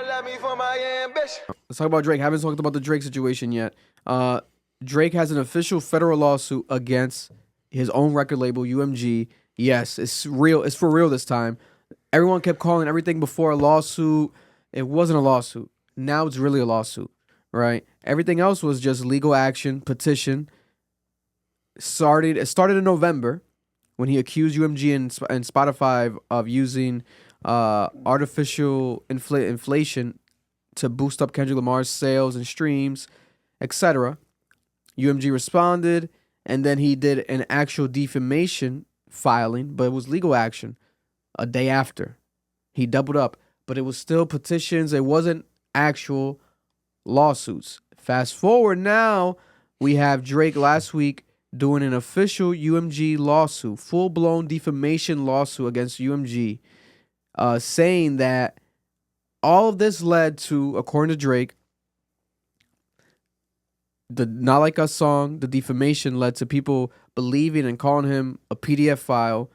Let's talk about Drake. Haven't talked about the Drake situation yet. Drake has an official federal lawsuit against his own record label, UMG. Yes, it's real. It's for real this time. Everyone kept calling everything before a lawsuit. It wasn't a lawsuit. Now it's really a lawsuit, right? Everything else was just legal action, petition. It started in November when he accused UMG and Spotify of using artificial inflation to boost up Kendrick Lamar's sales and streams, etc. UMG responded, and then he did an actual defamation filing, but it was legal action a day after. He doubled up, but it was still petitions. It wasn't actual lawsuits. Fast forward now, we have Drake last week doing an official UMG lawsuit, full-blown defamation lawsuit against UMG, saying that all of this led to, according to Drake, the Not Like Us song, the defamation led to people believing and calling him a PDF file,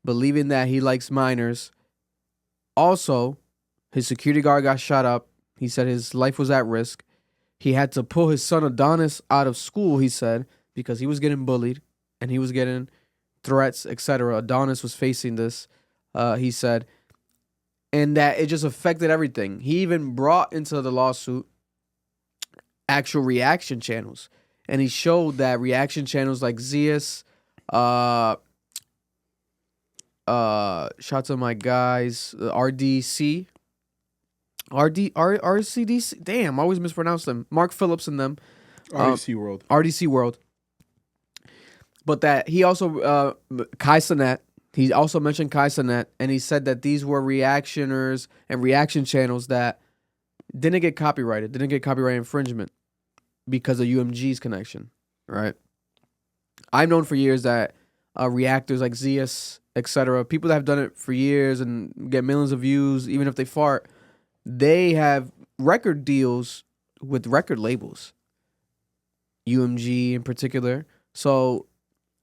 believing that he likes minors. Also, his security guard got shot up. He said his life was at risk. He had to pull his son Adonis out of school, he said, because he was getting bullied and he was getting threats, etc. Adonis was facing this, he said, and that it just affected everything. He even brought into the lawsuit actual reaction channels, and he showed that reaction channels like Zeus, shout out to my guys, RCDC, damn, I always mispronounce them, Mark Phillips and them, RDC World, but that he also Kai Cenat, he also mentioned Kai Cenat, and he said that these were reactioners and reaction channels that didn't get copyright infringement because of UMG's connection, right? I've known for years that reactors like Zeus, etc., people that have done it for years and get millions of views, even if they fart, they have record deals with record labels, UMG in particular. So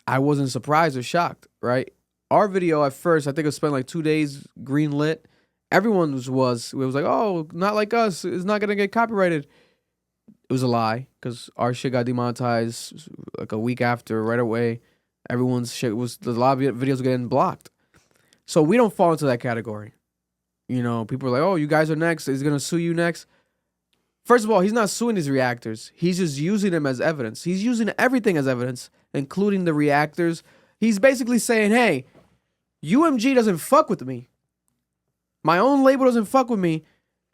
I wasn't surprised or shocked, right? Our video at first, I think it spent like 2 days green lit. Everyone was like, oh, Not Like Us, it's not gonna get copyrighted. It was a lie, because our shit got demonetized like a week after, right away. Everyone's shit was, a lot of videos were getting blocked. So we don't fall into that category. You know, people are like, oh, you guys are next. He's gonna sue you next. First of all, he's not suing these reactors. He's just using them as evidence. He's using everything as evidence, including the reactors. He's basically saying, hey, UMG doesn't fuck with me. My own label doesn't fuck with me.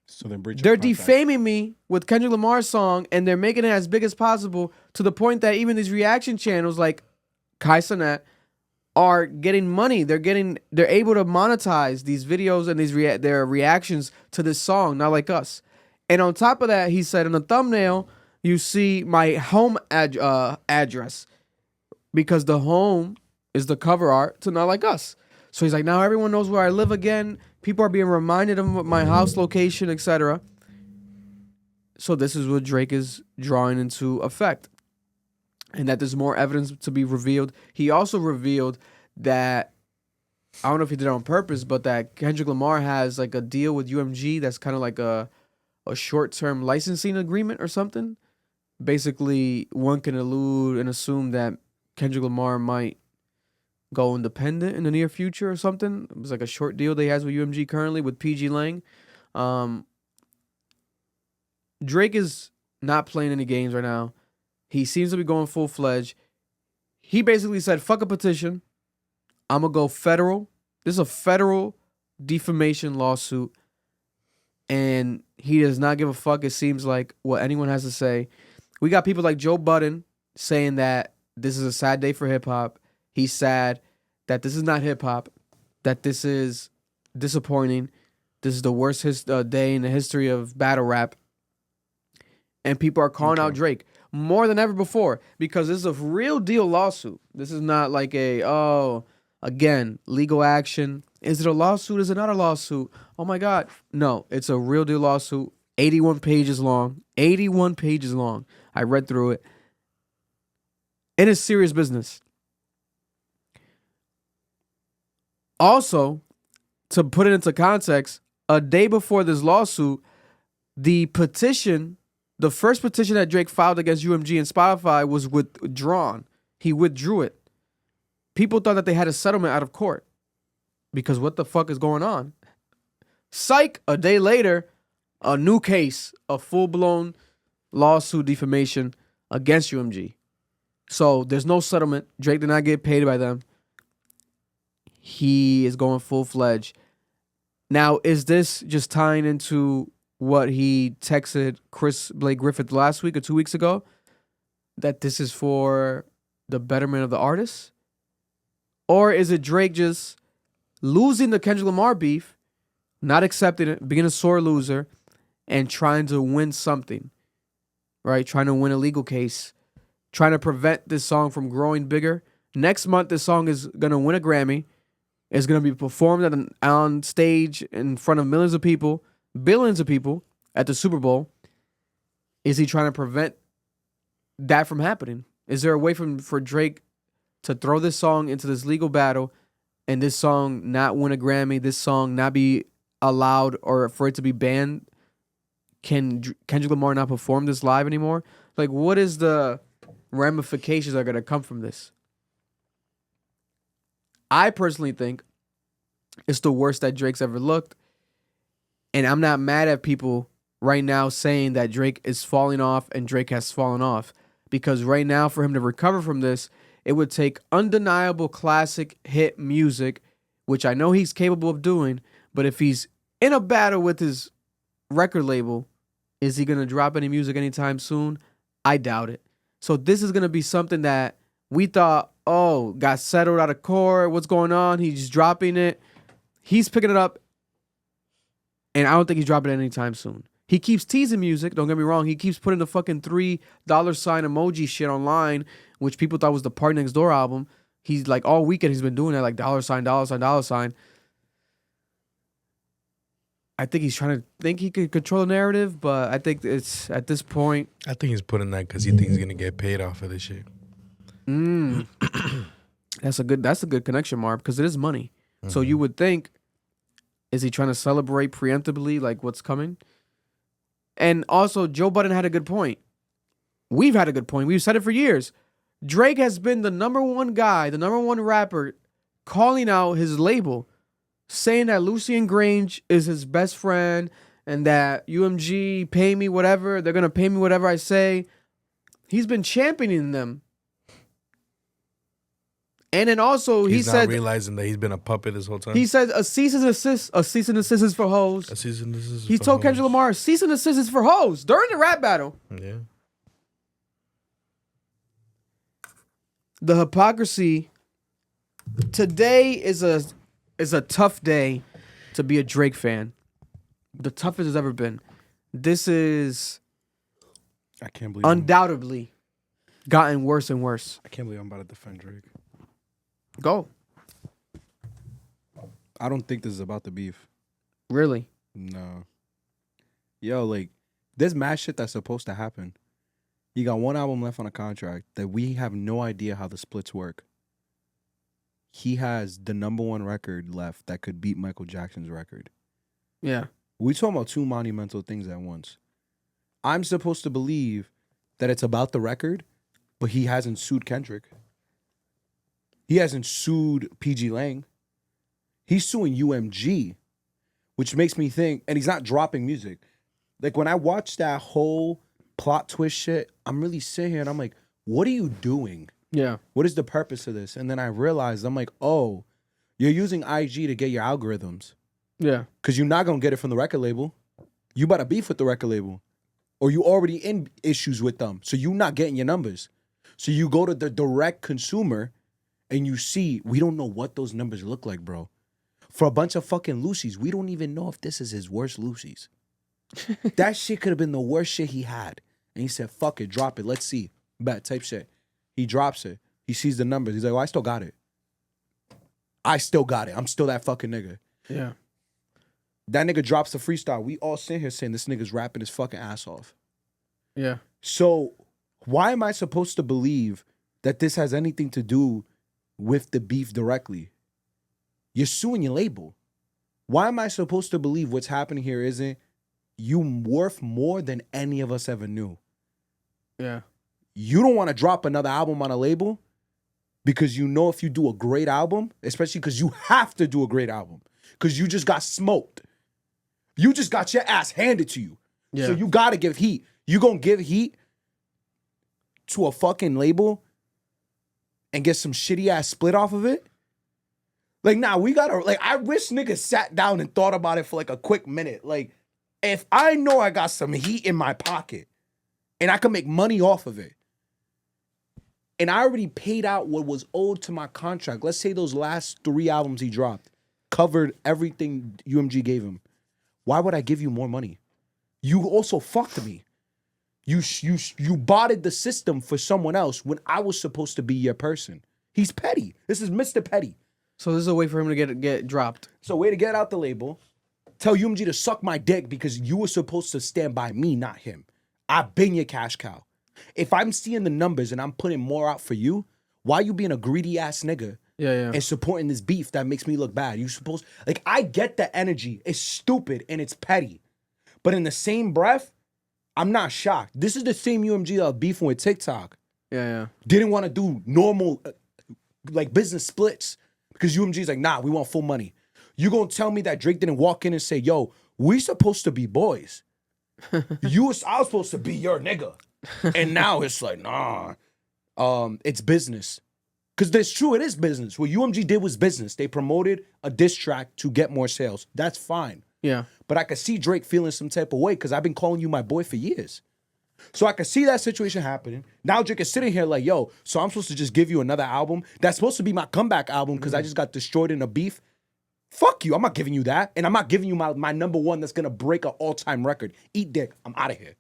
So they're defaming me with Kendrick Lamar's song, and they're making it as big as possible, to the point that even these reaction channels like Kai Cenat are getting money. They're able to monetize these videos and their reactions to this song, Not Like Us. And on top of that, he said in the thumbnail, you see my home address, because the home is the cover art to Not Like Us. So he's like, now everyone knows where I live again. People are being reminded of my house location, etc. So this is what Drake is drawing into effect. And that there's more evidence to be revealed. He also revealed that, I don't know if he did it on purpose, but that Kendrick Lamar has like a deal with UMG that's kind of like a short-term licensing agreement or something. Basically, one can allude and assume that Kendrick Lamar might go independent in the near future or something. It was like a short deal that he has with UMG currently with PG Lang. Drake is not playing any games right now. He seems to be going full-fledged. He basically said, fuck a petition. I'm going to go federal. This is a federal defamation lawsuit. And he does not give a fuck, it seems like, what anyone has to say. We got people like Joe Budden saying that this is a sad day for hip-hop. He's sad that this is not hip-hop, that this is disappointing. This is the worst day in the history of battle rap. And people are calling out Drake more than ever before, because this is a real deal lawsuit. This is not like again, legal action. Is it a lawsuit? Is it not a lawsuit? Oh my God. No, it's a real deal lawsuit. 81 pages long. 81 pages long. I read through it. It is serious business. Also, to put it into context, a day before this lawsuit, The petition, the first petition that Drake filed against UMG and Spotify was withdrawn. He withdrew it. People thought that they had a settlement out of court because what the fuck is going on? Psych, a day later, a new case, a full-blown lawsuit, defamation against UMG. So there's no settlement. Drake did not get paid by them. He is going full-fledged. Now, is this just tying into what he texted Chris Blake Griffith last week or 2 weeks ago? That this is for the betterment of the artist? Or is it Drake just losing the Kendrick Lamar beef, not accepting it, being a sore loser, and trying to win something, right? Trying to win a legal case, trying to prevent this song from growing bigger. Next month, this song is going to win a Grammy. It's going to be performed on stage in front of millions of people, billions of people at the Super Bowl. Is he trying to prevent that from happening? Is there a way for Drake to throw this song into this legal battle and this song not win a Grammy, this song not be allowed or for it to be banned? Can Kendrick Lamar not perform this live anymore? Like, what is the ramifications that are going to come from this? I personally think it's the worst that Drake's ever looked. And I'm not mad at people right now saying that Drake is falling off and Drake has fallen off. Because right now, for him to recover from this, it would take undeniable classic hit music, which I know he's capable of doing. But if he's in a battle with his record label, is he going to drop any music anytime soon? I doubt it. So this is going to be something that we thought, oh, got settled out of court. What's going on? He's dropping it. He's picking it up. And I don't think he's dropping it anytime soon. He keeps teasing music. Don't get me wrong. He keeps putting the fucking $3 sign emoji shit online, which people thought was the Party Next Door album. He's like all weekend he's been doing that, like $, $. I think he's trying to think he could control the narrative, but I think it's at this point. I think he's putting that because he thinks he's gonna get paid off of this shit. That's a good connection, Mark, because it is money. Mm-hmm. So you would think, is he trying to celebrate preemptively like what's coming? And also, Joe Budden had a good point. We've had a good point. We've said it for years. Drake has been the number one guy, the number one rapper, calling out his label, saying that Lucien Grange is his best friend and that UMG pay me whatever. They're going to pay me whatever I say. He's been championing them. And then also he's not realizing that he's been a puppet this whole time. He said a cease and desist is for hoes. A cease and desist. He told Kendrick Lamar, a cease and desist is for hoes during the rap battle. Yeah. The hypocrisy. Today is a tough day to be a Drake fan. The toughest it's ever been. This is, I can't believe undoubtedly gotten worse and worse. I can't believe I'm about to defend Drake. Go. I don't think this is about the beef. Really? No. Yo, like, there's mad shit that's supposed to happen. You got one album left on a contract that we have no idea how the splits work. He has the number one record left that could beat Michael Jackson's record. Yeah. We talking about two monumental things at once. I'm supposed to believe that it's about the record, but he hasn't sued Kendrick. He hasn't sued PG Lang. He's suing UMG, which makes me think, and he's not dropping music. Like, when I watch that whole plot twist shit, I'm really sitting here and I'm like, what are you doing? Yeah. What is the purpose of this? And then I realized, I'm like, oh, you're using IG to get your algorithms. Yeah. Because you're not going to get it from the record label. You about to beef with the record label. Or you already in issues with them. So you're not getting your numbers. So you go to the direct consumer and you see, we don't know what those numbers look like, bro. For a bunch of fucking Lucy's, we don't even know if this is his worst Lucy's. That shit could have been the worst shit he had. And he said, fuck it, drop it, let's see. Bet, type shit. He drops it. He sees the numbers. He's like, well, I still got it. I still got it. I'm still that fucking nigga. Yeah. That nigga drops the freestyle. We all sit here saying this nigga's rapping his fucking ass off. Yeah. So why am I supposed to believe that this has anything to do with the beef directly? You're suing your label. Why am I supposed to believe what's happening here isn't you worth more than any of us ever knew. Yeah. You don't want to drop another album on a label because you know if you do a great album, especially because you have to do a great album because you just got smoked. You just got your ass handed to you. Yeah. So you got to give heat. You going to give heat to a fucking label and get some shitty ass split off of it? Like, nah, we gotta, like, I wish niggas sat down and thought about it for like a quick minute. Like, if I know I got some heat in my pocket and I can make money off of it, and I already paid out what was owed to my contract, let's say those last 3 albums he dropped covered everything UMG gave him, why would I give you more money? You also fucked me. You botted the system for someone else when I was supposed to be your person. He's petty. This is Mr. Petty. So this is a way for him to get dropped. So way to get out the label. Tell UMG to suck my dick because you were supposed to stand by me, not him. I've been your cash cow. If I'm seeing the numbers and I'm putting more out for you, why you being a greedy ass nigga and supporting this beef that makes me look bad? You supposed, like, I get the energy. It's stupid and it's petty. But in the same breath, I'm not shocked. This is the same UMG that was beefing with TikTok. Yeah. Didn't want to do normal, like, business splits. Because UMG's like, nah, we want full money. You gonna tell me that Drake didn't walk in and say, yo, we supposed to be boys. I was supposed to be your nigga. And now it's like, nah. It's business. Because that's true, it is business. What UMG did was business. They promoted a diss track to get more sales. That's fine. Yeah. But I could see Drake feeling some type of way because I've been calling you my boy for years. So I could see that situation happening. Now Drake is sitting here like, yo, so I'm supposed to just give you another album? That's supposed to be my comeback album because I just got destroyed in a beef? Fuck you. I'm not giving you that. And I'm not giving you my number one that's going to break an all-time record. Eat dick. I'm out of here.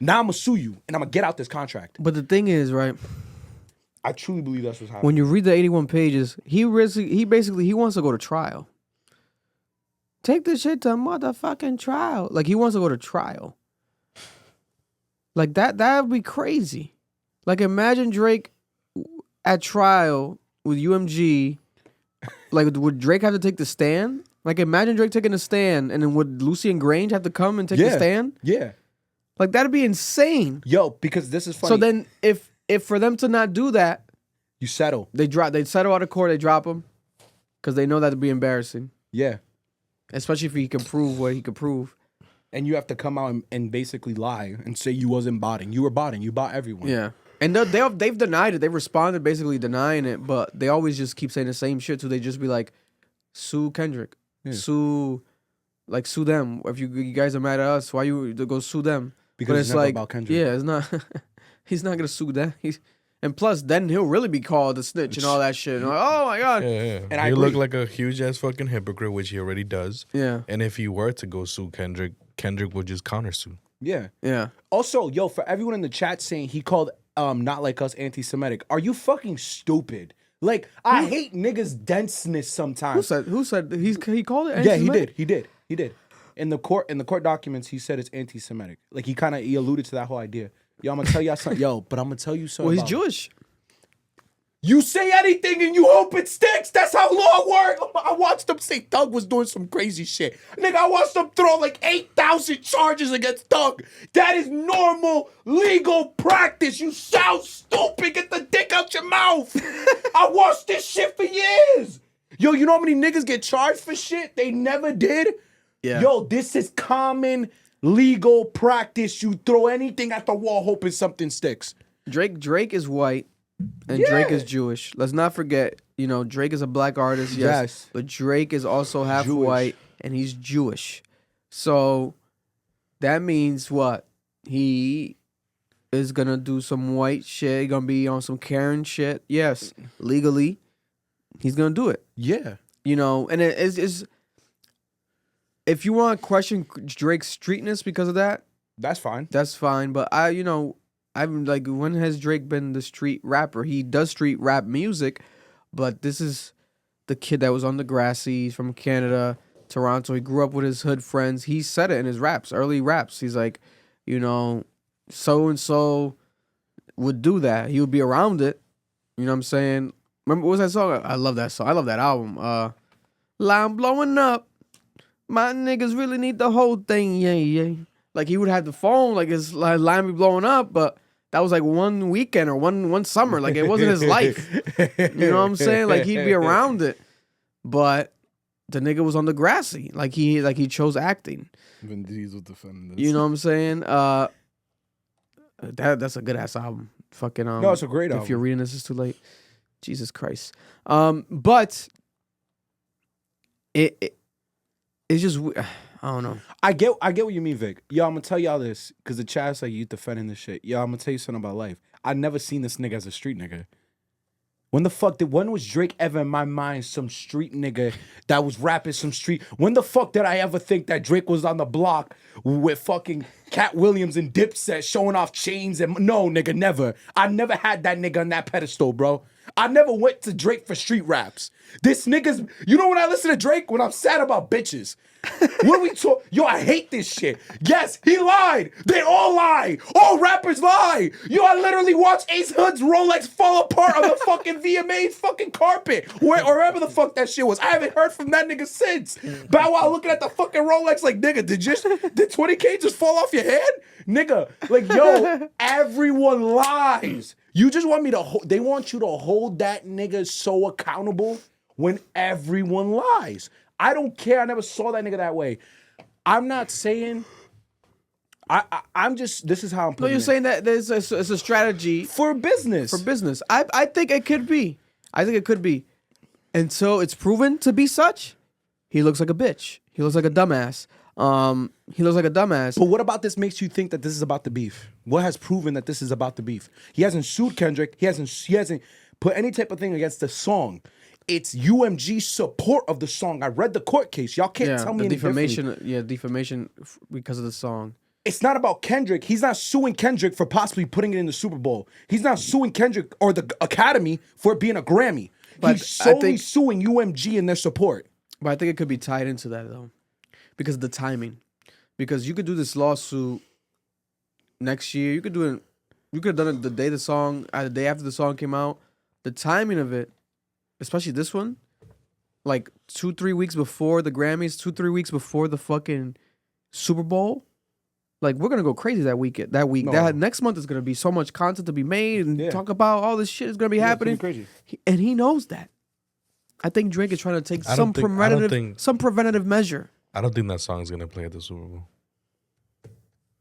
Now I'm going to sue you and I'm going to get out this contract. But the thing is, right? I truly believe that's what's happening. When you read the 81 pages, he basically wants to go to trial. Take this shit to motherfucking trial. Like, he wants to go to trial. Like, that would be crazy. Like, imagine Drake at trial with UMG. Like, would Drake have to take the stand? Like, imagine Drake taking the stand, and then would Lucy and Grange have to come and take the stand? Yeah. Like, that'd be insane. Yo, because this is funny. So then, if for them to not do that, you settle. They settle out of court, they drop him, because they know that'd be embarrassing. Yeah. Especially if he can prove what he could prove. And you have to come out and basically lie and say you wasn't botting. You were botting. You bought everyone. Yeah. And they've denied it. They responded basically denying it, but they always just keep saying the same shit. So they just be like, sue Kendrick. Yeah. Sue them. If you guys are mad at us, why you go sue them? Because it's like about Kendrick. Yeah, it's not. He's not going to sue them. And plus, then he'll really be called a snitch and all that shit. And like, oh my God. Yeah. And I look like a huge ass fucking hypocrite, which he already does. Yeah. And if he were to go sue Kendrick would just countersue. Yeah. Yeah. Also, yo, for everyone in the chat saying he called Not Like Us anti-Semitic, are you fucking stupid? Like, I hate niggas' denseness sometimes. Who said he called it anti-Semitic? Yeah, he did. In the court documents, he said it's anti-Semitic. Like, he alluded to that whole idea. Yo, I'm gonna tell y'all something. Yo, but I'm gonna tell you something. Well, he's Jewish. You say anything and you hope it sticks. That's how law works. I watched them say Thug was doing some crazy shit. Nigga, I watched them throw like 8,000 charges against Thug. That is normal legal practice. You sound stupid. Get the dick out your mouth. I watched this shit for years. Yo, you know how many niggas get charged for shit they never did? Yeah. Yo, this is common legal practice. You throw anything at the wall hoping something sticks. Drake is white and Drake is Jewish. Let's not forget, Drake is a black artist, yes. But Drake is also half white and he's Jewish. So that means what? He is gonna do some white shit. He's gonna be on some Karen shit. Yes, legally, he's gonna do it. Yeah. And it's if you want to question Drake's streetness because of that, that's fine. That's fine. But I'm like, when has Drake been the street rapper? He does street rap music, but this is the kid that was on the Grassy. He's from Canada, Toronto. He grew up with his hood friends. He said it in his early raps. He's like, so-and-so would do that. He would be around it. You know what I'm saying? Remember, what was that song? I love that song. I love that album. I'm blowing up. My niggas really need the whole thing, yeah. Like he would have the phone, like his line be blowing up, but that was like one weekend or one summer. Like it wasn't his life. You know what I'm saying? Like he'd be around it, but the nigga was on the grassy. Like he chose acting. Vin Diesel defending this. You know what I'm saying? That's a good ass album. Fucking No, it's a great album. If you're reading this, it's too late. Jesus Christ. But it's just I don't know. I get what you mean, Vic. Yo, I'm gonna tell y'all this because the chat's like you defending this shit. Yo, I'm gonna tell you something about life. I never seen this nigga as a street nigga. When was Drake ever in my mind some street nigga that was rapping some street? When the fuck did I ever think that Drake was on the block with fucking Cat Williams and Dipset showing off chains and no, nigga, never. I never had that nigga on that pedestal, bro. I never went to Drake for street raps. This nigga's, you know when I listen to Drake? When I'm sad about bitches. What are we talking? Yo, I hate this shit. Yes, he lied. They all lie. All rappers lie. Yo, I literally watched Ace Hood's Rolex fall apart on the fucking VMA fucking carpet. Or wherever the fuck that shit was. I haven't heard from that nigga since. Bow Wow looking at the fucking Rolex like, nigga, did 20K just fall off your head? Nigga, like, yo, everyone lies. You just want me to, they want you to hold that nigga so accountable when everyone lies. I don't care. I never saw that nigga that way. I'm not saying. I'm just. This is how I'm putting it. No, you're saying that it's a strategy for business. For business, I think it could be. I think it could be. Until it's proven to be such, he looks like a bitch. He looks like a dumbass. He looks like a dumbass. But what about this makes you think that this is about the beef? What has proven that this is about the beef? He hasn't sued Kendrick. He hasn't put any type of thing against the song. It's UMG's support of the song. I read the court case. Y'all can't tell me any defamation. Yeah, defamation because of the song. It's not about Kendrick. He's not suing Kendrick for possibly putting it in the Super Bowl. He's not suing Kendrick or the Academy for it being a Grammy. But he's solely suing UMG and their support. But I think it could be tied into that though, because of the timing. Because you could do this lawsuit next year. You could do it. You could have done it the day the day after the song came out. The timing of it. Especially this one, like 2-3 weeks before the Grammys, 2-3 weeks before the fucking Super Bowl. Like we're gonna go crazy that week. No. That next month is gonna be so much content to be made and talk about all this shit is gonna be happening. Crazy. And he knows that. I think Drake is trying to take some preventative measure. I don't think that song's gonna play at the Super Bowl.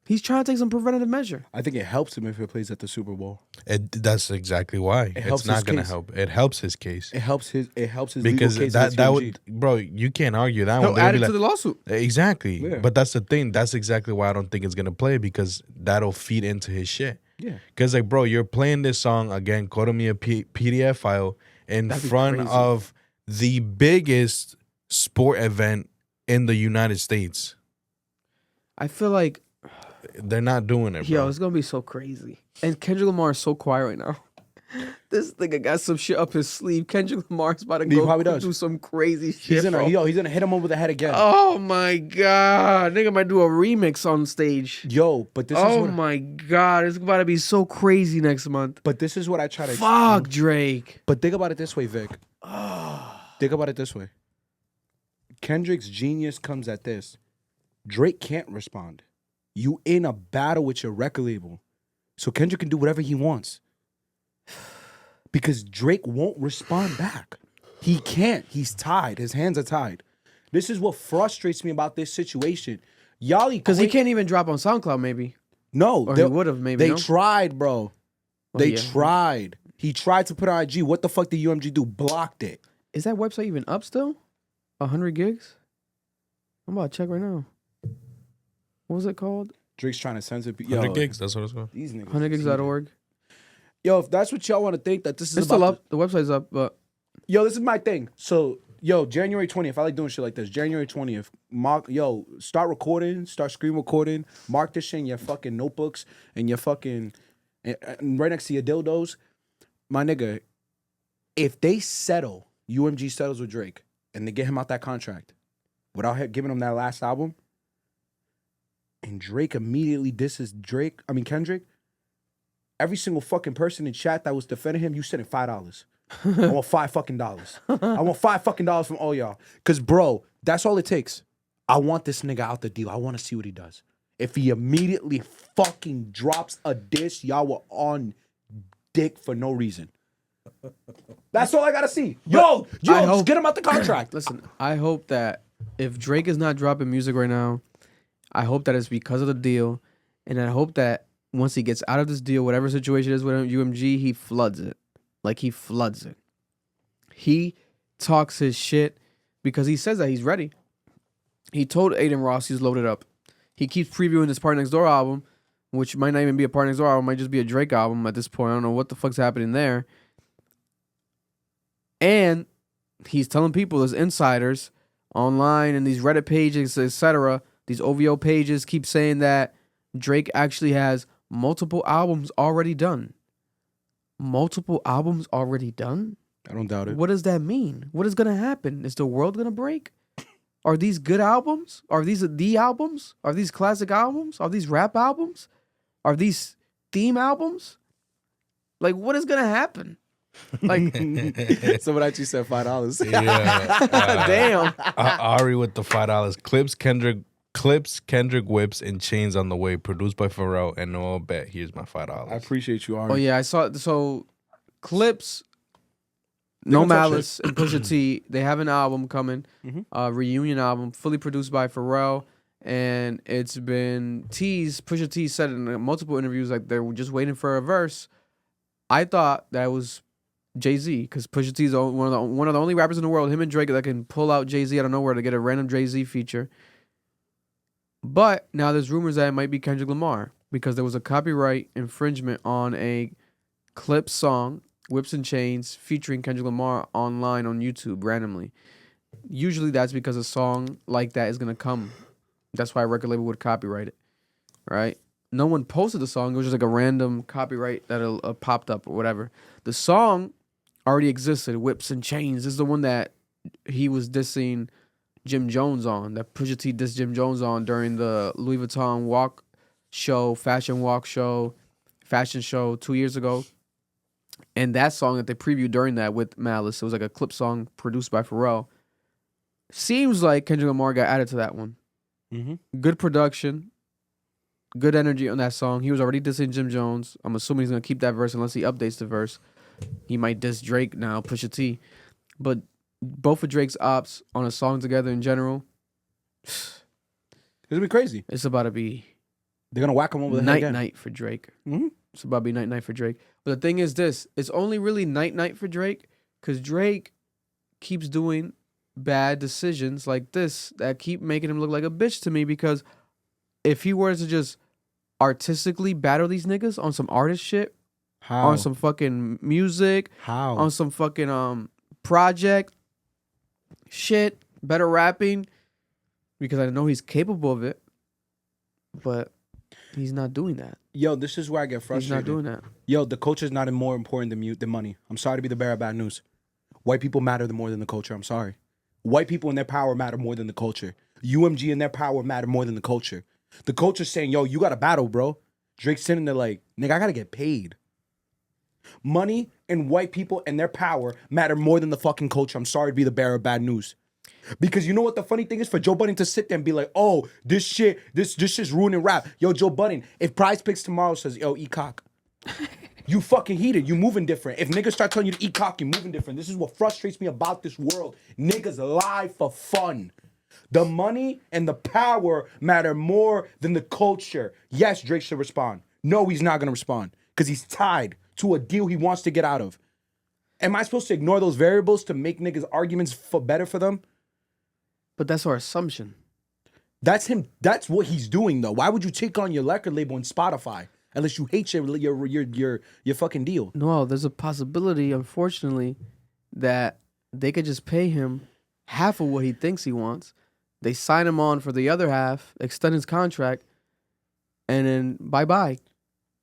He's trying to take some preventative measure. I think it helps him if it plays at the Super Bowl. That's exactly why. It's not gonna help. It helps his case. It helps his because legal case that would, bro. You can't argue that one. He'll add it to the lawsuit. Exactly. Yeah. But that's the thing. That's exactly why I don't think it's gonna play, because that'll feed into his shit. Yeah. Because like, bro, you're playing this song again. Quote me a PDF file in front of the biggest sport event in the United States. I feel like they're not doing it, bro. Yo, it's gonna be so crazy. And Kendrick Lamar is so quiet right now. This nigga got some shit up his sleeve. Kendrick Lamar's about to go do some crazy shit. He's gonna hit him over the head again. Oh my god, nigga might do a remix on stage. Yo, but this is oh my god, it's about to be so crazy next month. But this is what I try to fuck Drake. But think about it this way, Vic. Think about it this way. Kendrick's genius comes at this. Drake can't respond. You in a battle with your record label. So Kendrick can do whatever he wants. Because Drake won't respond back. He can't. He's tied. His hands are tied. This is what frustrates me about this situation. Y'all, because he can't even drop on SoundCloud, maybe. No. Or he would have, maybe. They tried, bro. They tried. He tried to put on IG. What the fuck did UMG do? Blocked it. Is that website even up still? 100 gigs? I'm about to check right now. What was it called? Drake's trying to censor people. 100 gigs, that's what it's called. These niggas. 100gigs.org. Yo, if that's what y'all want to think, that this is it's still up. The website's up, but yo, this is my thing. So, yo, January 20th. I like doing shit like this. January 20th. Start recording. Start screen recording. Mark this shit in your fucking notebooks and your fucking and right next to your dildos. My nigga, if they settle, UMG settles with Drake, and they get him out that contract without giving him that last album, and Drake immediately disses Kendrick, every single fucking person in chat that was defending him, you sending $5. I want $5 fucking dollars. I want $5 fucking dollars from all y'all. Cause bro, that's all it takes. I want this nigga out the deal. I want to see what he does. If he immediately fucking drops a diss, y'all were on dick for no reason. That's all I gotta see. Yo, just get him out the contract. Listen, I hope that if Drake is not dropping music right now, I hope that it's because of the deal, and I hope that once he gets out of this deal, whatever situation is with UMG, he floods it. Like, he floods it. He talks his shit because he says that he's ready. He told Aiden Ross he's loaded up. He keeps previewing this Party Next Door album, which might not even be a Party Next Door album, might just be a Drake album at this point. I don't know what the fuck's happening there. And he's telling people, there's insiders online and these Reddit pages, etc., these OVO pages keep saying that Drake actually has multiple albums already done. Multiple albums already done? I don't doubt it. What does that mean? What is going to happen? Is the world going to break? Are these good albums? Are these the albums? Are these classic albums? Are these rap albums? Are these theme albums? Like, what is going to happen? Like, someone actually said $5. Yeah. Damn. Ari with the $5. Clips, Kendrick whips, and chains on the way. Produced by Pharrell and Noel Bet. Here's my $5. I appreciate you, Ari. Oh yeah, I saw. So, Clips, No Malice, and Pusha T. They have an album coming, a reunion album, fully produced by Pharrell, and it's been teased. Pusha T said in multiple interviews like they were just waiting for a verse. I thought that was Jay-Z, because Pusha T is one of the only rappers in the world, him and Drake, that can pull out Jay-Z out of nowhere to get a random Jay-Z feature. But now there's rumors that it might be Kendrick Lamar, because there was a copyright infringement on a Clip song, Whips and Chains, featuring Kendrick Lamar online on YouTube randomly. Usually that's because a song like that is going to come. That's why a record label would copyright it, right? No one posted the song. It was just like a random copyright that popped up or whatever. The song already existed, Whips and Chains. This is the one that he was dissing Jim Jones on, that Pusha T dissed Jim Jones on during the Louis Vuitton fashion show 2 years ago. And that song that they previewed during that with Malice, it was like a Clip song produced by Pharrell. Seems like Kendrick Lamar got added to that one. Good production, good energy on that song. He was already dissing Jim Jones. I'm assuming he's going to keep that verse unless he updates the verse. He might diss Drake now, Pusha T. But both of Drake's ops on a song together in general, it's going to be crazy. It's about to be... They're going to whack him over the head again. Night for Drake. It's about to be night for Drake. But the thing is this, it's only really night for Drake because Drake keeps doing bad decisions like this that keep making him look like a bitch to me, because if he were to just artistically battle these niggas on some artist shit, on some fucking music, on some fucking project shit, better rapping, because I know he's capable of it, but he's not doing that. Yo, this is where I get frustrated. He's not doing that. Yo, the culture is not more important than money. I'm sorry to be the bearer of bad news. White people matter more than the culture. I'm sorry. White people and their power matter more than the culture. UMG and their power matter more than the culture. The culture's saying, yo, you got to battle, bro. Drake's sitting there like, nigga, I got to get paid. Money and white people and their power matter more than the fucking culture. I'm sorry to be the bearer of bad news. Because you know what the funny thing is? For Joe Budden to sit there and be like, oh, this shit's ruining rap. Yo, Joe Budden, if Prize Picks tomorrow says, yo, eat cock, you fucking heated. You moving different. If niggas start telling you to eat cock, you moving different. This is what frustrates me about this world. Niggas lie for fun. The money and the power matter more than the culture. Yes, Drake should respond. No, he's not going to respond because he's tied to a deal he wants to get out of. Am I supposed to ignore those variables to make niggas' arguments better for them? But that's our assumption. That's him. That's what he's doing, though. Why would you take on your record label and Spotify unless you hate your fucking deal? No, there's a possibility, unfortunately, that they could just pay him half of what he thinks he wants. They sign him on for the other half, extend his contract, and then bye-bye.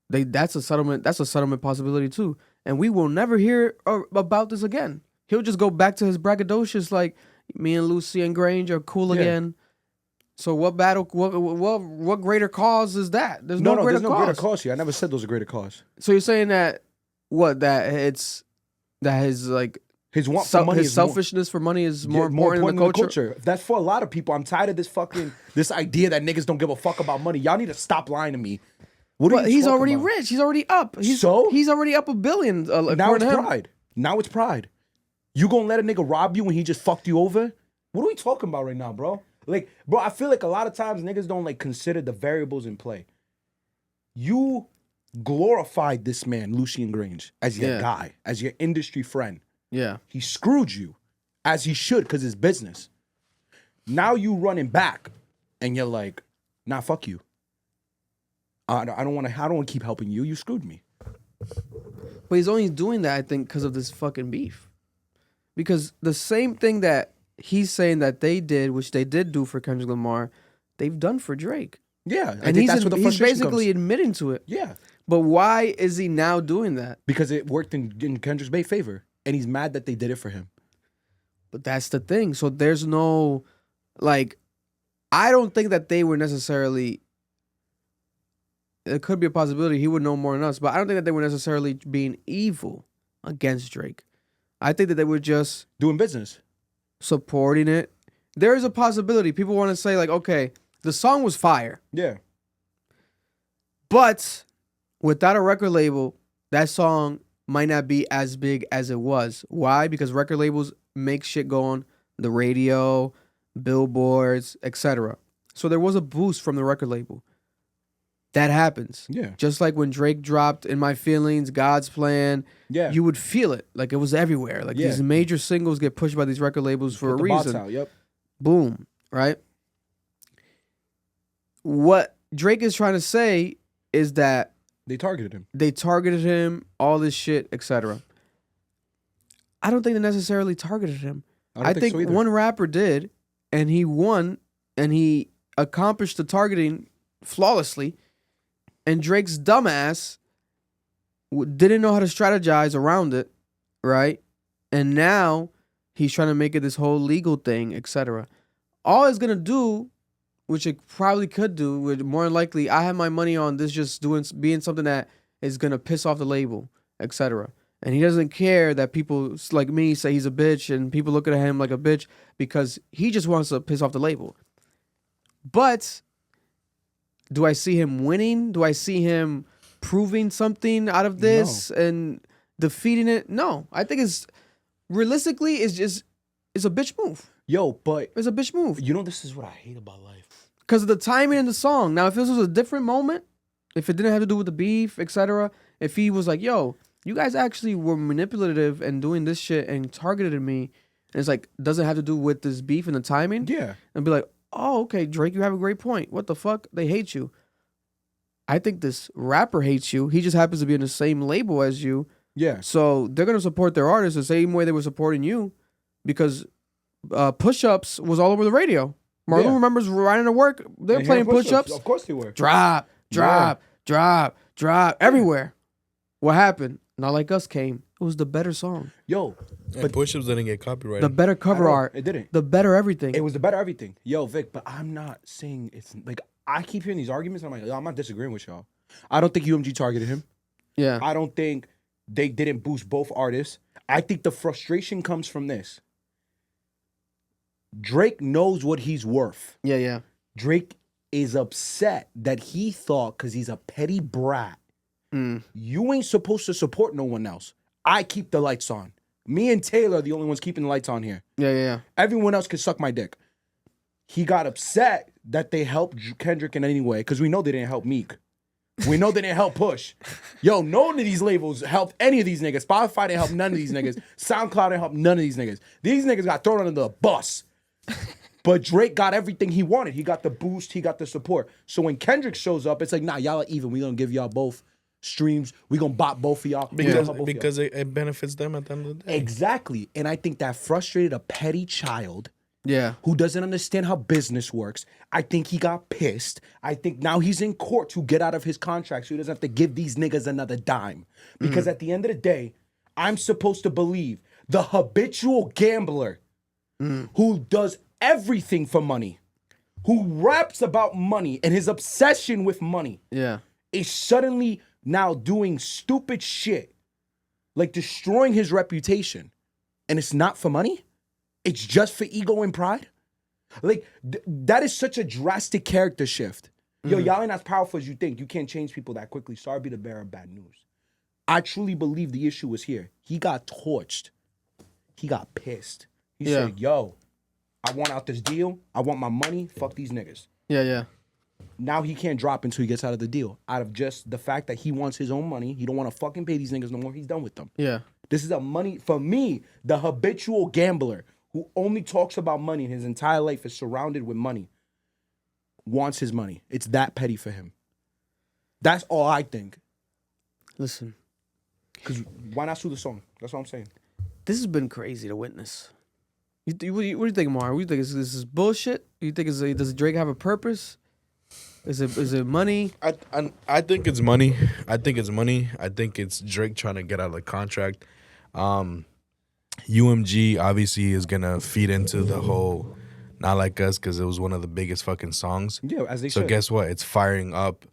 That's a settlement. That's a settlement possibility too. And we will never hear about this again. He'll just go back to his braggadocious, like, me and Lucy and Grange are cool again. So what greater cause is that? There's no greater cause here. I never said those are greater cause. So you're saying that his like His want for money his selfishness for money is more important in the culture. That's for a lot of people. I'm tired of this idea that niggas don't give a fuck about money. Y'all need to stop lying to me. He's already rich. He's already up. He's already up $1 billion. Now it's pride. Now it's pride. You gonna let a nigga rob you when he just fucked you over? What are we talking about right now, bro? Like, bro, I feel like a lot of times niggas don't like consider the variables in play. You glorified this man, Lucien Grange, as your guy, as your industry friend. Yeah. He screwed you, as he should, because it's business. Now you running back, and you're like, nah, fuck you. I don't want to keep helping you. You screwed me. But he's only doing that, I think, because of this fucking beef. Because the same thing that he's saying that they did, which they did do for Kendrick Lamar, they've done for Drake. Yeah. And he's basically admitting to it. Yeah. But why is he now doing that? Because it worked in Kendrick's Bay favor. And he's mad that they did it for him. But that's the thing. So there's no, like, I don't think that they were necessarily, it could be a possibility he would know more than us, but I don't think that they were necessarily being evil against Drake. I think that they were just doing business, supporting it. There is a possibility. People want to say, like, okay, the song was fire. Yeah. But without a record label, that song might not be as big as it was. Why? Because record labels make shit go on the radio, billboards, etc. So there was a boost from the record label. That happens. Yeah. Just like when Drake dropped In My Feelings, God's Plan, you would feel it. Like it was everywhere. Like these major singles get pushed by these record labels for a reason. Out, yep. Boom. Right? What Drake is trying to say is that they targeted him. They targeted him, all this shit, etc. I don't think they necessarily targeted him. I think so one rapper did, and he won, and he accomplished the targeting flawlessly. And Drake's dumbass didn't know how to strategize around it, right? And now he's trying to make it this whole legal thing, etc. All it's gonna do, which it probably could do, would more than likely, I have my money on this just being something that is gonna piss off the label, etc. And he doesn't care that people like me say he's a bitch and people look at him like a bitch because he just wants to piss off the label. But do I see him winning? Do I see him proving something out of this and defeating it? No. I think it's realistically it's a bitch move. Yo, but it's a bitch move. You know, this is what I hate about life. Because of the timing in the song. Now, if this was a different moment, if it didn't have to do with the beef, etc., if he was like, yo, you guys actually were manipulative and doing this shit and targeted me, and it's like, doesn't have to do with this beef and the timing? Yeah. And be like, oh, okay, Drake, you have a great point. What the fuck? They hate you. I think this rapper hates you. He just happens to be in the same label as you. Yeah. So they're going to support their artists the same way they were supporting you because push-ups was all over the radio. Marlon remembers riding to work. They were playing push-ups. Of course they were. Drop, everywhere. What happened? Not Like Us came. It was the better song. Yo. But push-ups didn't get copyrighted. The better cover art. It didn't. The better everything. It was the better everything. Yo, Vic, but I'm not saying it's like, I keep hearing these arguments and I'm like, yo, I'm not disagreeing with y'all. I don't think UMG targeted him. Yeah. I don't think they didn't boost both artists. I think the frustration comes from this. Drake knows what he's worth. Yeah. Drake is upset that he thought, because he's a petty brat, you ain't supposed to support no one else. I keep the lights on. Me and Taylor are the only ones keeping the lights on here. Yeah. Everyone else can suck my dick. He got upset that they helped Kendrick in any way, because we know they didn't help Meek. We know they didn't help Push. Yo, none of these labels helped any of these niggas. Spotify didn't help none of these niggas. SoundCloud didn't help none of these niggas. These niggas got thrown under the bus. But Drake got everything he wanted. He got the boost. He got the support. So when Kendrick shows up, it's like, nah, y'all are even. We gonna give y'all both streams. We gonna bop both of y'all. Because it benefits them at the end of the day. Exactly. And I think that frustrated a petty child. Yeah. Who doesn't understand how business works. I think he got pissed. I think now he's in court to get out of his contract so he doesn't have to give these niggas another dime. Because at the end of the day, I'm supposed to believe the habitual gambler who does everything for money, who raps about money and his obsession with money, is suddenly now doing stupid shit, like destroying his reputation and it's not for money? It's just for ego and pride? Like, that is such a drastic character shift. Yo, y'all ain't as powerful as you think. You can't change people that quickly. Sorry to be the bearer of bad news. I truly believe the issue was here. He got torched. He got pissed. He said, yo, I want out this deal. I want my money. Fuck these niggas. Yeah. Now he can't drop until he gets out of the deal. Out of just the fact that he wants his own money. He don't want to fucking pay these niggas no more. He's done with them. Yeah. This is a money, for me, the habitual gambler who only talks about money and his entire life is surrounded with money, wants his money. It's that petty for him. That's all I think. Listen. Because why not sue the song? That's what I'm saying. This has been crazy to witness. What do you think, Mar? What do you think? Is this bullshit? Do you think does Drake have a purpose? Is it money? I think it's money. I think it's Drake trying to get out of the contract. UMG obviously is gonna feed into the whole Not Like Us because it was one of the biggest fucking songs. Yeah, as they So should. guess what? It's firing up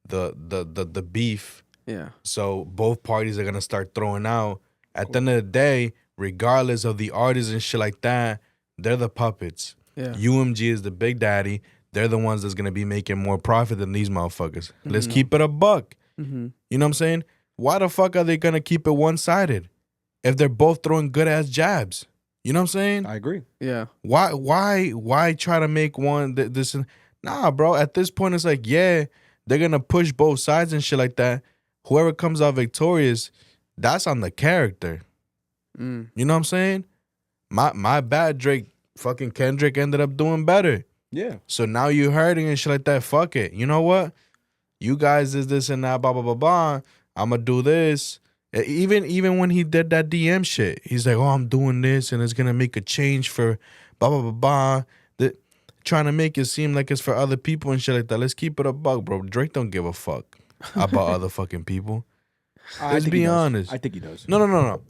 the beef. Yeah. So both parties are gonna start throwing out. At the end of the day, regardless of the artists and shit like that, they're the puppets. Yeah. UMG is the big daddy. They're the ones that's gonna be making more profit than these motherfuckers. Let's keep it a buck. Mm-hmm. You know what I'm saying? Why the fuck are they gonna keep it one-sided if they're both throwing good ass jabs? You know what I'm saying? I agree. Yeah. Why try to make one this? Nah, bro. At this point, it's like, yeah, they're gonna push both sides and shit like that. Whoever comes out victorious, that's on the character. You know what I'm saying? My bad, Drake. Fucking Kendrick ended up doing better. Yeah. So now you hurting and shit like that. Fuck it. You know what? You guys is this and that, blah, blah, blah, blah. I'ma do this. Even when he did that DM shit, he's like, oh, I'm doing this and it's gonna make a change for blah, blah, blah, blah. Trying to make it seem like it's for other people and shit like that. Let's keep it a buck, bro. Drake don't give a fuck about other fucking people. Let's be honest. I think he does. No.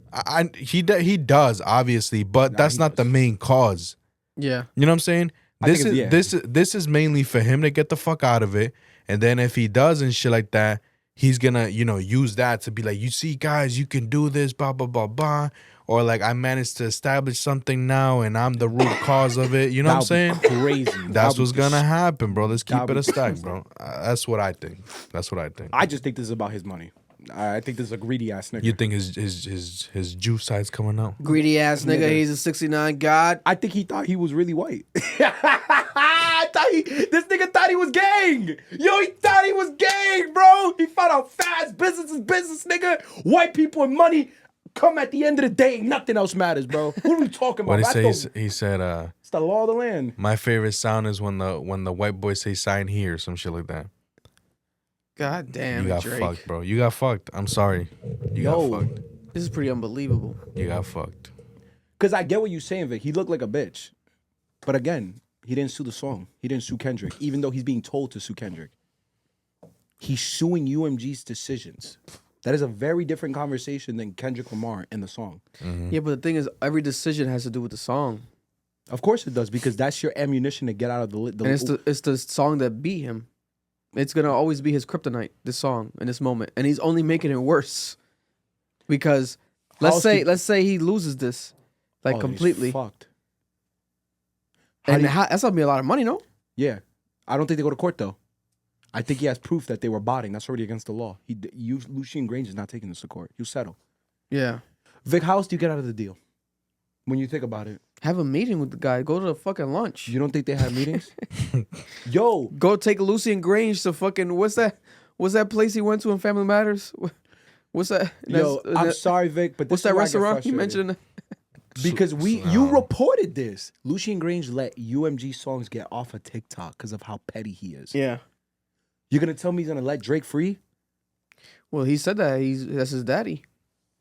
He does, obviously, but that's not the main cause. Yeah. You know what I'm saying? This is mainly for him to get the fuck out of it. And then if he does and shit like that, he's gonna, use that to be like, you see, guys, you can do this, blah, blah, blah, blah. Or like, I managed to establish something now and I'm the root cause of it. You know what I'm saying? Crazy. That's what's gonna happen, bro. Let's keep it a stack, bro. That's what I think. I just think this is about his money. I think this is a greedy ass nigga. You think his juice side's coming out? Greedy ass nigga. He's a 69 god. I think he thought he was really white. This nigga thought he was gang. Yo, he thought he was gang, bro. He found out fast. Business is business, nigga. White people and money come at the end of the day. Nothing else matters, bro. What are we talking about? What he say? He said, it's the law of the land. My favorite sound is when the white boys say sign here or some shit like that. God damn, you got Drake. fucked, bro. You got fucked. I'm sorry. You got fucked. This is pretty unbelievable. You got fucked. Because I get what you're saying, Vic. He looked like a bitch. But again, he didn't sue the song. He didn't sue Kendrick, even though he's being told to sue Kendrick. He's suing UMG's decisions. That is a very different conversation than Kendrick Lamar and the song. Mm-hmm. Yeah, but the thing is, every decision has to do with the song. Of course it does, because that's your ammunition to get out of the... And it's the song that beat him. It's going to always be his kryptonite, this song, in this moment. And he's only making it worse. Because let's say he loses this, like, completely. He's fucked. And that's going to be a lot of money, no? Yeah. I don't think they go to court, though. I think he has proof that they were botting. That's already against the law. Lucian Grange is not taking this to court. He'll settle. Yeah. Vic, how else do you get out of the deal? When you think about it. Have a meeting with the guy. Go to the fucking lunch. You don't think they have meetings? Yo. Go take Lucian Grange to fucking, what's that place he went to in Family Matters? What's that? Yo, I'm sorry, Vic, but this what's that restaurant you mentioned? Because you reported this. Lucian Grange let UMG songs get off of TikTok because of how petty he is. Yeah. You're going to tell me he's going to let Drake free? Well, he said that that's his daddy.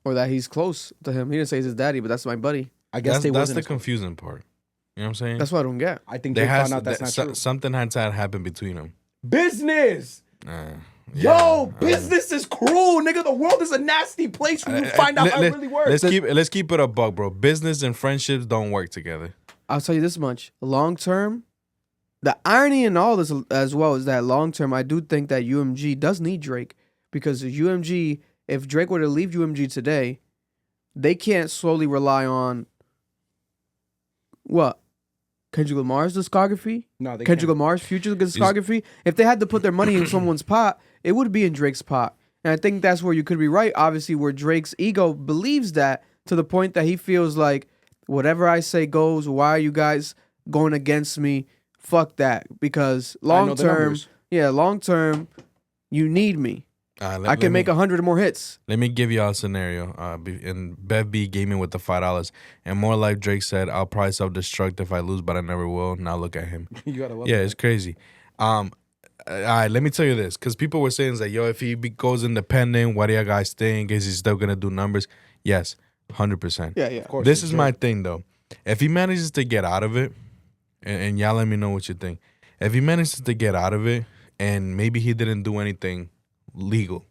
Or that he's close to him. He didn't say he's his daddy, but that's my buddy. I guess that's the confusing part. You know what I'm saying? That's what I don't get. I think Drake found out that's not true. Something had to happen between them. Business! Business is cruel, nigga. The world is a nasty place when you find out how it really works. Let's keep it a buck, bro. Business and friendships don't work together. I'll tell you this much. Long term, the irony in all this as well is that long term, I do think that UMG does need Drake. Because UMG, if Drake were to leave UMG today, they can't solely rely on What? Kendrick Lamar's discography? No, they Kendrick can't. Lamar's future discography? If they had to put their money in someone's pot, it would be in Drake's pot. And I think that's where you could be right, obviously, where Drake's ego believes that to the point that he feels like, whatever I say goes, why are you guys going against me? Fuck that. Because long term, you need me. I can make 100 more hits. Let me give y'all a scenario. And Bev B gave me with the $5. And more like Drake said, I'll probably self-destruct if I lose, but I never will. Now look at him. You gotta love yeah, that. It's crazy. All right, let me tell you this. Because people were saying, like, yo, if he goes independent, what do you guys think? Is he still going to do numbers? Yes, 100%. Yeah. Of course. This is my thing, though. If he manages to get out of it, and y'all let me know what you think. If he manages to get out of it, and maybe he didn't do anything legal.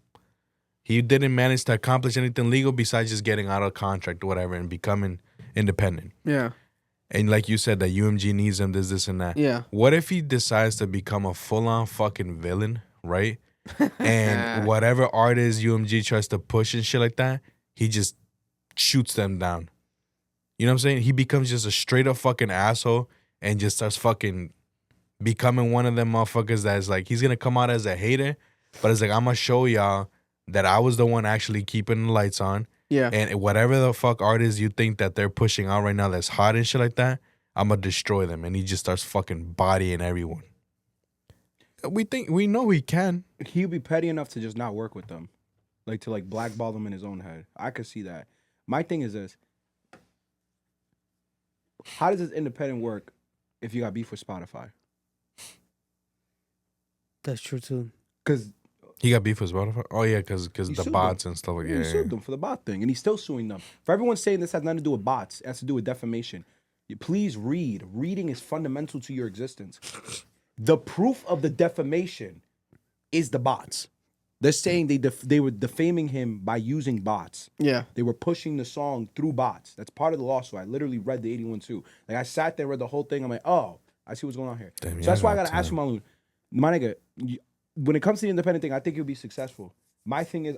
He didn't manage to accomplish anything legal besides just getting out of contract or whatever and becoming independent. Yeah. And like you said, that UMG needs him, this, and that. Yeah. What if he decides to become a full-on fucking villain, right? And whatever artist UMG tries to push and shit like that, he just shoots them down. You know what I'm saying? He becomes just a straight-up fucking asshole and just starts fucking becoming one of them motherfuckers that's like, he's going to come out as a hater, but it's like, I'm going to show y'all that I was the one actually keeping the lights on. Yeah. And whatever the fuck artists you think that they're pushing out right now that's hot and shit like that, I'm going to destroy them. And he just starts fucking bodying everyone. We know he can. He'd be petty enough to just not work with them. Like, to, like, blackball them in his own head. I could see that. My thing is this. How does this independent work if you got beef with Spotify? That's true, too. Because he got beef with Spotify? Oh, yeah, because the bots and stuff like that. He sued them for the bot thing, and he's still suing them. For everyone saying this has nothing to do with bots, it has to do with defamation. Please read. Reading is fundamental to your existence. The proof of the defamation is the bots. They're saying they were defaming him by using bots. Yeah. They were pushing the song through bots. That's part of the lawsuit. I literally read the 81-2. Like, I sat there, read the whole thing. I'm like, oh, I see what's going on here. Damn, so that's why I got to ask you, Malone. My nigga, when it comes to the independent thing, I think you'll be successful. My thing is,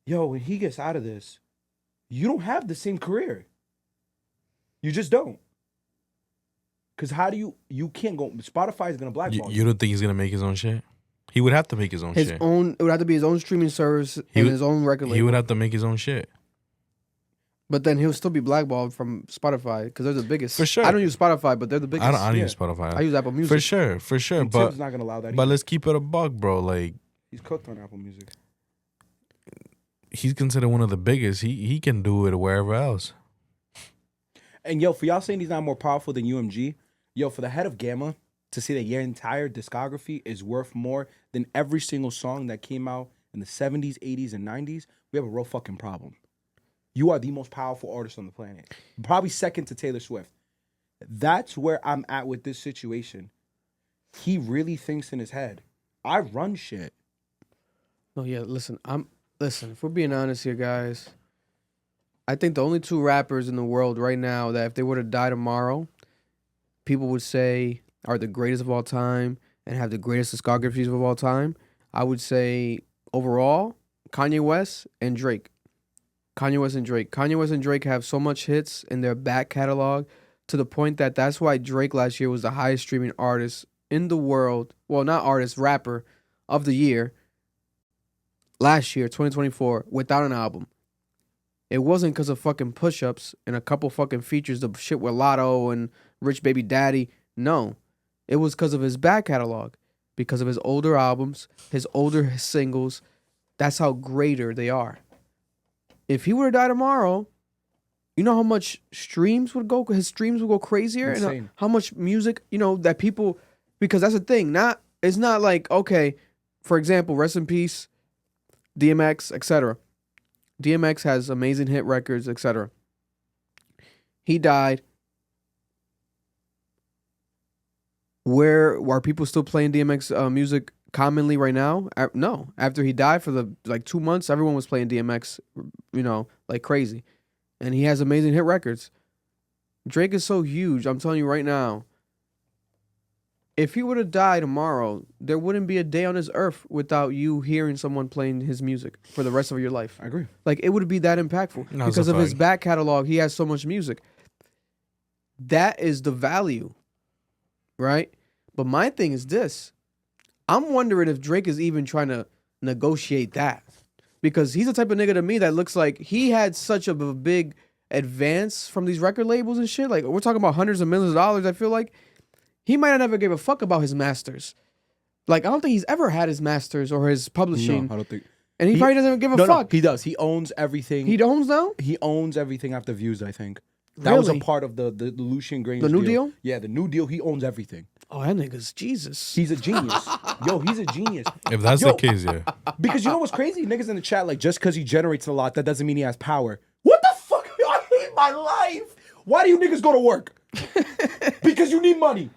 when he gets out of this, you don't have the same career. You just don't. Because how do you can't go, Spotify is going to blackball you. You don't think he's going to make his own shit? He would have to make his own shit. It would have to be his own streaming service and his own record label. He would have to make his own shit. But then he'll still be blackballed from Spotify because they're the biggest. For sure. I don't use Spotify, but they're the biggest. I don't use Spotify. I use Apple Music. For sure. And But Tim's not going to allow that But either. let's keep it a buck, bro. Like, He's cooked on Apple Music. He's considered one of the biggest. He can do it wherever else. And for y'all saying he's not more powerful than UMG, for the head of Gamma to say that your entire discography is worth more than every single song that came out in the 70s, 80s, and 90s, we have a real fucking problem. You are the most powerful artist on the planet. Probably second to Taylor Swift. That's where I'm at with this situation. He really thinks in his head, I run shit. No, yeah, listen, if we're being honest here, guys, I think the only two rappers in the world right now that if they were to die tomorrow, people would say are the greatest of all time and have the greatest discographies of all time, I would say overall, Kanye West and Drake. Kanye West and Drake have so much hits in their back catalog to the point that that's why Drake last year was the highest streaming artist in the world. Well, not artist, rapper of the year. Last year, 2024, without an album. It wasn't because of fucking push-ups and a couple fucking features of shit with Lotto and Rich Baby Daddy. No. It was because of his back catalog. Because of his older albums, his older singles. That's how greater they are. If he were to die tomorrow, you know how much streams would go? His streams would go crazier. Insane. And how much music, that people... Because that's the thing. It's not like, okay, for example, rest in peace, DMX, etc. DMX has amazing hit records, etc. He died. Where are people still playing DMX music commonly right now? No. After he died for the 2 months, everyone was playing DMX, like crazy. And he has amazing hit records. Drake is so huge. I'm telling you right now. If he were to die tomorrow, there wouldn't be a day on this earth without you hearing someone playing his music for the rest of your life. I agree. Like, it would be that impactful. No, because of his back catalog, he has so much music. That is the value, right? But my thing is this. I'm wondering if Drake is even trying to negotiate that. Because he's the type of nigga to me that looks like he had such a big advance from these record labels and shit. Like, we're talking about hundreds of millions of dollars, I feel like. He might have never gave a fuck about his masters. Like, I don't think he's ever had his masters or his publishing. No, I don't think. And he probably doesn't even give a fuck. No, he does. He owns everything. He owns now? He owns everything after Views, I think. That was a part of the Lucian Grange The new deal? Yeah, the new deal. He owns everything. Oh, that nigga's Jesus. He's a genius. Yo, he's a genius. If that's the case, yeah. Because you know what's crazy? Niggas in the chat, like, just because he generates a lot, that doesn't mean he has power. What the fuck? I hate my life. Why do you niggas go to work? Because you need money.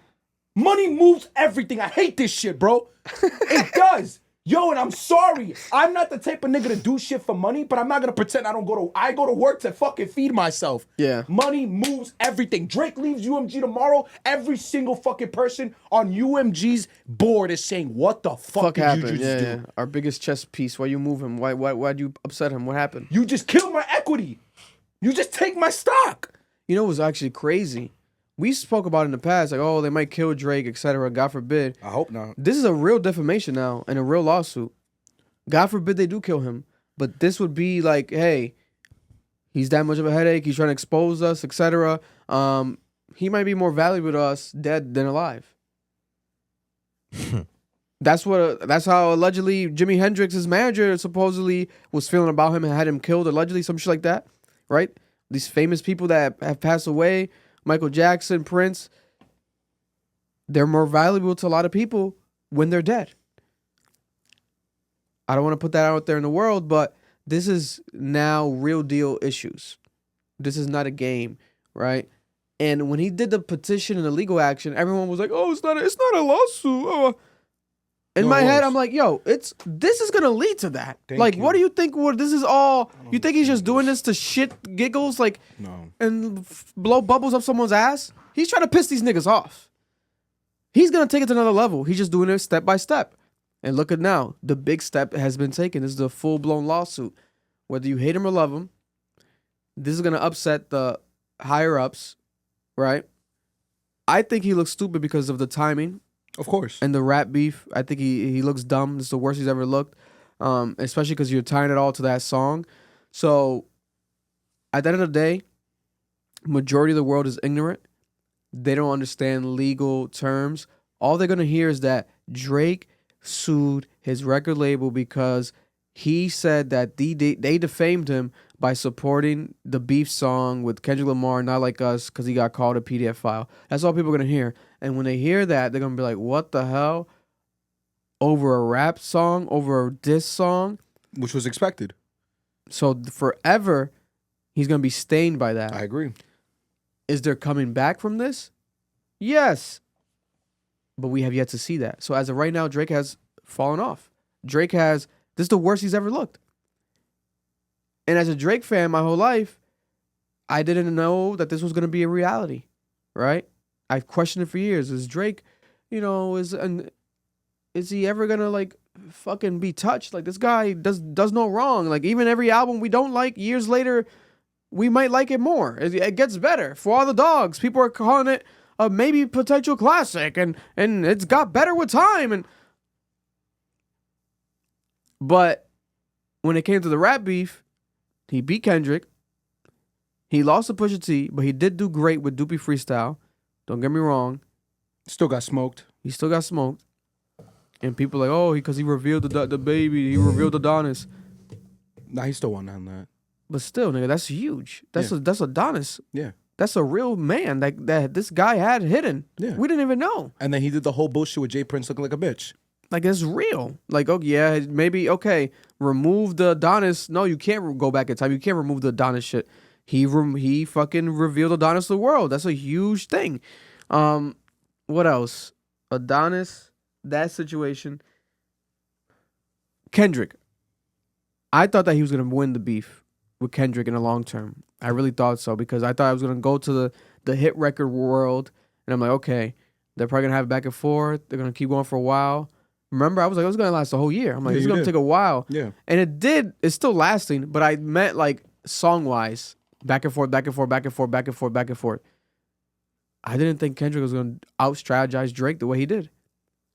Money moves everything. I hate this shit, bro. It does. Yo, and I'm sorry. I'm not the type of nigga to do shit for money, but I'm not gonna pretend I go to work to fucking feed myself. Yeah. Money moves everything. Drake leaves UMG tomorrow. Every single fucking person on UMG's board is saying, what the fuck did happened? you just do? Yeah. Our biggest chess piece. Why you move him? Why'd you upset him? What happened? You just killed my equity. You just take my stock. You know what was actually crazy? We spoke about it in the past, like, oh, they might kill Drake, etc. God forbid. I hope not. This is a real defamation now and a real lawsuit. God forbid they do kill him. But this would be like, hey, he's that much of a headache. He's trying to expose us, etc. He might be more valuable to us dead than alive. That's how allegedly Jimi Hendrix's manager supposedly was feeling about him and had him killed, allegedly, some shit like that, right? These famous people that have passed away, Michael Jackson, Prince, they're more valuable to a lot of people when they're dead. I don't want to put that out there in the world, but this is now real deal issues. This is not a game, right? And when he did the petition and the legal action, everyone was like, "Oh, it's not a lawsuit." Oh. In my head, I'm like, "Yo, this is gonna lead to that." Like, what do you think? This is all? You think he's just doing this to shit giggles, like, no, and blow bubbles up someone's ass? He's trying to piss these niggas off. He's gonna take it to another level. He's just doing it step by step. And look at now, the big step has been taken. This is a full blown lawsuit. Whether you hate him or love him, this is gonna upset the higher ups, right? I think he looks stupid because of the timing. Of course. And the rap beef, I think he looks dumb. It's the worst he's ever looked, especially because you're tying it all to that song. So at the end of the day, majority of the world is ignorant. They don't understand legal terms. All they're going to hear is that Drake sued his record label because he said that they defamed him by supporting the beef song with Kendrick Lamar, Not Like Us, because he got called a PDF file. That's all people are going to hear. And when they hear that, they're going to be like, what the hell? Over a rap song? Over a diss song? Which was expected. So forever, he's going to be stained by that. I agree. Is there coming back from this? Yes. But we have yet to see that. So as of right now, Drake has fallen off. This is the worst he's ever looked. And as a Drake fan my whole life, I didn't know that this was going to be a reality, right? I've questioned it for years. Is Drake, is he ever going to, like, fucking be touched? Like, this guy does no wrong. Like, even every album we don't like, years later, we might like it more. It gets better. For All the Dogs, people are calling it a maybe potential classic, and it's got better with time. But when it came to the rap beef, he beat Kendrick. He lost to Pusha T, but he did do great with Doopie Freestyle. Don't get me wrong. Still got smoked. He still got smoked. And people are like, oh, because he revealed the baby. He revealed Adonis. Nah, he still won on that. But still, nigga, that's huge. That's Adonis. Yeah. That's a real man that this guy had hidden. Yeah. We didn't even know. And then he did the whole bullshit with Jay Prince looking like a bitch. Like, it's real. Like, oh, yeah, maybe, okay, remove the Adonis. No, you can't go back in time. You can't remove the Adonis shit. He fucking revealed Adonis to the world. That's a huge thing. What else? Adonis, that situation. Kendrick. I thought that he was going to win the beef with Kendrick in the long term. I really thought so because I thought I was going to go to the hit record world. And I'm like, okay, they're probably going to have it back and forth. They're going to keep going for a while. Remember, I was like, it was going to last the whole year. I'm like, it's going to take a while. Yeah. And it did. It's still lasting, but I meant like song-wise, back and forth, back and forth, back and forth, back and forth, back and forth. I didn't think Kendrick was going to out-strategize Drake the way he did.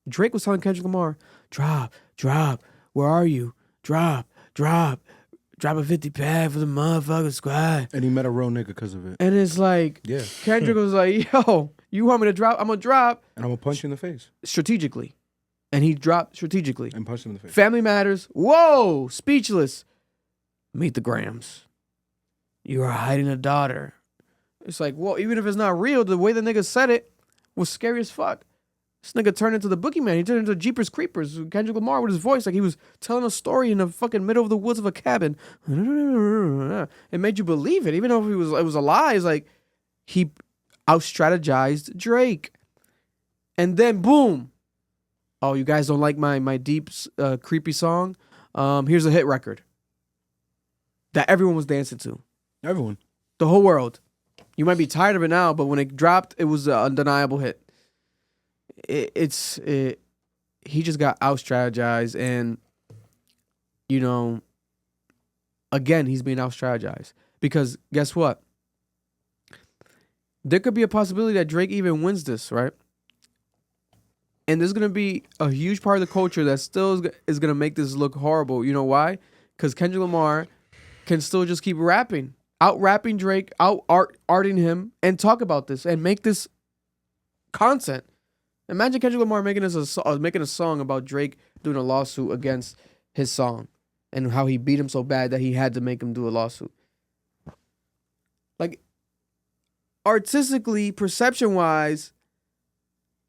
Drake was telling Kendrick Lamar, drop, where are you? Drop a 50 pad for the motherfucking squad. And he met a real nigga because of it. And it's like, yeah. Kendrick was like, yo, you want me to drop? I'm going to drop. And I'm going to punch you in the face. Strategically. And he dropped strategically. And punched him in the face. Family Matters. Whoa, speechless. Meet the Grams. You are hiding a daughter. It's like, well, even if it's not real, the way the nigga said it was scary as fuck. This nigga turned into the boogeyman. He turned into Jeepers Creepers. Kendrick Lamar with his voice, like he was telling a story in the fucking middle of the woods of a cabin. It made you believe it, even though it was a lie. It's like he out-strategized Drake, and then boom. Oh, you guys don't like my deep, creepy song? Here's a hit record that everyone was dancing to. Everyone, the whole world. You might be tired of it now, but when it dropped, it was an undeniable hit. He just got out-strategized, and, you know, again, he's being out-strategized. Because guess what? There could be a possibility that Drake even wins this, right? And there's going to be a huge part of the culture that still is going to make this look horrible. You know why? Because Kendrick Lamar can still just keep rapping. Out-rapping Drake, out-arting him, and talk about this, and make this content. Imagine Kendrick Lamar making a song about Drake doing a lawsuit against his song and how he beat him so bad that he had to make him do a lawsuit. Like, artistically, perception-wise,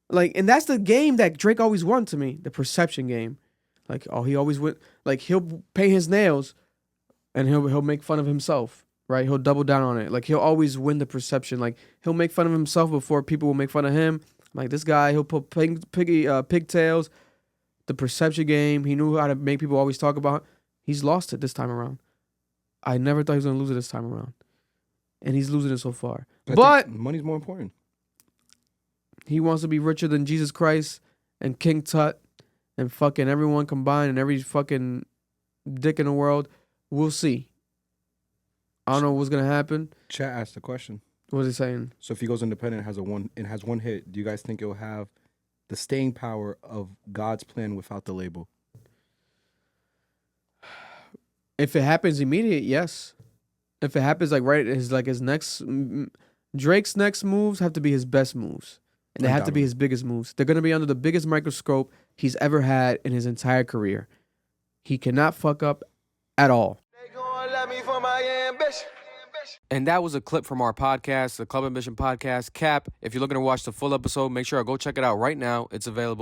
like, and that's the game that Drake always won to me, the perception game. Like, oh, he always went, like, he'll paint his nails and he'll make fun of himself, right? He'll double down on it. Like, he'll always win the perception. Like, he'll make fun of himself before people will make fun of him. Like, this guy, he'll put pigtails, the perception game. He knew how to make people always talk about. He's lost it this time around. I never thought he was going to lose it this time around. And he's losing it so far. But money's more important. He wants to be richer than Jesus Christ and King Tut and fucking everyone combined and every fucking dick in the world. We'll see. I don't know what's going to happen. Chat asked the question. What is he saying? So if he goes independent and has one hit, do you guys think it will have the staying power of God's plan without the label? If it happens immediate, yes. If it happens his next Drake's next moves have to be his best moves. And they have to be his biggest moves. They're going to be under the biggest microscope he's ever had in his entire career. He cannot fuck up at all. They gonna let me for my ambition. And that was a clip from our podcast, the Club Ambition podcast. Cap, if you're looking to watch the full episode, make sure to go check it out right now. It's available.